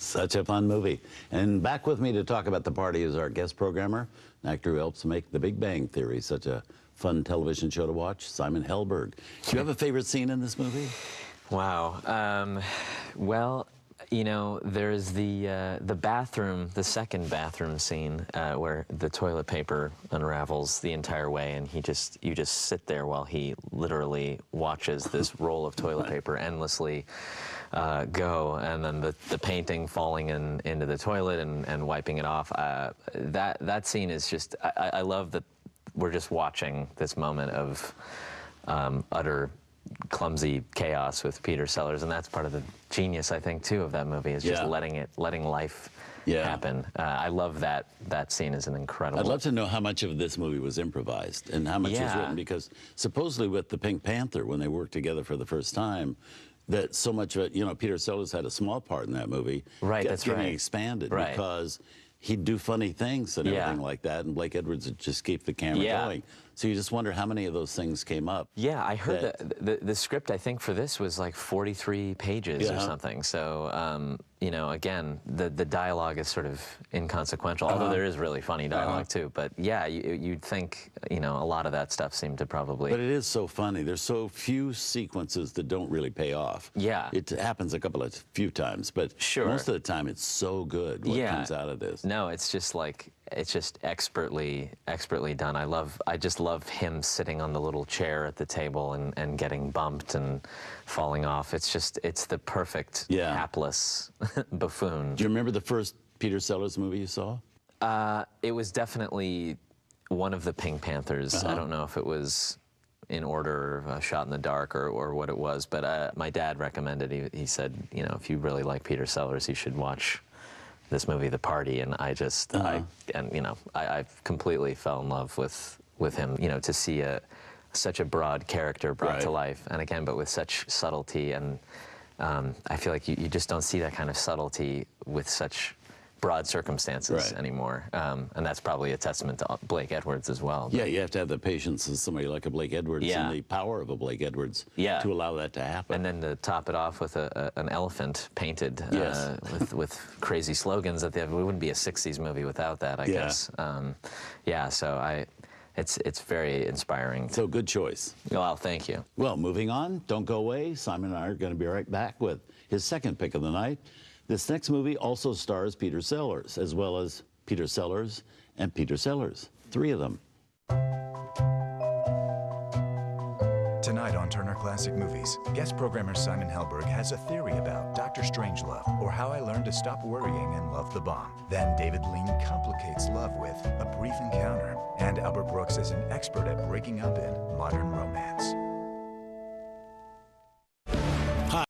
Such a fun movie. And back with me to talk about The Party is our guest programmer, an actor who helps make The Big Bang Theory such a fun television show to watch, Simon Helberg. Do you have a favorite scene in this movie? Wow. Well, you know, there's the bathroom, the second bathroom scene where the toilet paper unravels the entire way, and you just sit there while he literally watches this roll of toilet paper endlessly go, and then the painting falling into the toilet and wiping it off. That scene is just, I love that we're just watching this moment of utter clumsy chaos with Peter Sellers, and that's part of the genius, I think, too, of that movie, is just letting life happen. I love that scene is an incredible. I'd love to know how much of this movie was improvised and how much was written, because supposedly with the Pink Panther, when they worked together for the first time, that so much of it, you know, Peter Sellers had a small part in that movie. Right, that's right. Getting expanded because he'd do funny things and everything like that, and Blake Edwards would just keep the camera going. So you just wonder how many of those things came up. Yeah, I heard that the script, I think, for this was like 43 pages or something. So, you know, again, the dialogue is sort of inconsequential, although there is really funny dialogue too. But yeah, you'd think, you know, a lot of that stuff seemed to probably... But it is so funny. There's so few sequences that don't really pay off. Yeah. It happens a few times, but most of the time it's so good what comes out of this. No, it's just like, it's just expertly done. I just love him sitting on the little chair at the table and getting bumped and falling off. It's the perfect hapless buffoon. Do you remember the first Peter Sellers movie you saw? It was definitely one of the Pink Panthers. I don't know if it was in order, Shot in the Dark, or what it was, but my dad recommended, he said, you know, if you really like Peter Sellers, you should watch this movie, The Party, and I just, I completely fell in love with him. You know, to see such a broad character brought to life, and again, but with such subtlety, and I feel like you just don't see that kind of subtlety with such broad circumstances anymore, and that's probably a testament to Blake Edwards as well. Yeah, you have to have the patience of somebody like a Blake Edwards and the power of a Blake Edwards to allow that to happen. And then to top it off with an elephant painted with crazy slogans that it wouldn't be a '60s movie without that, I guess. Yeah, so it's very inspiring. So good choice. Well, thank you. Well, moving on, don't go away. Simon and I are going to be right back with his second pick of the night. This next movie also stars Peter Sellers, as well as Peter Sellers and Peter Sellers. 3 of them. Tonight on Turner Classic Movies, guest programmer Simon Helberg has a theory about Dr. Strangelove, or how I learned to stop worrying and love the bomb. Then David Lean complicates love with A Brief Encounter, and Albert Brooks is an expert at breaking up in modern romance.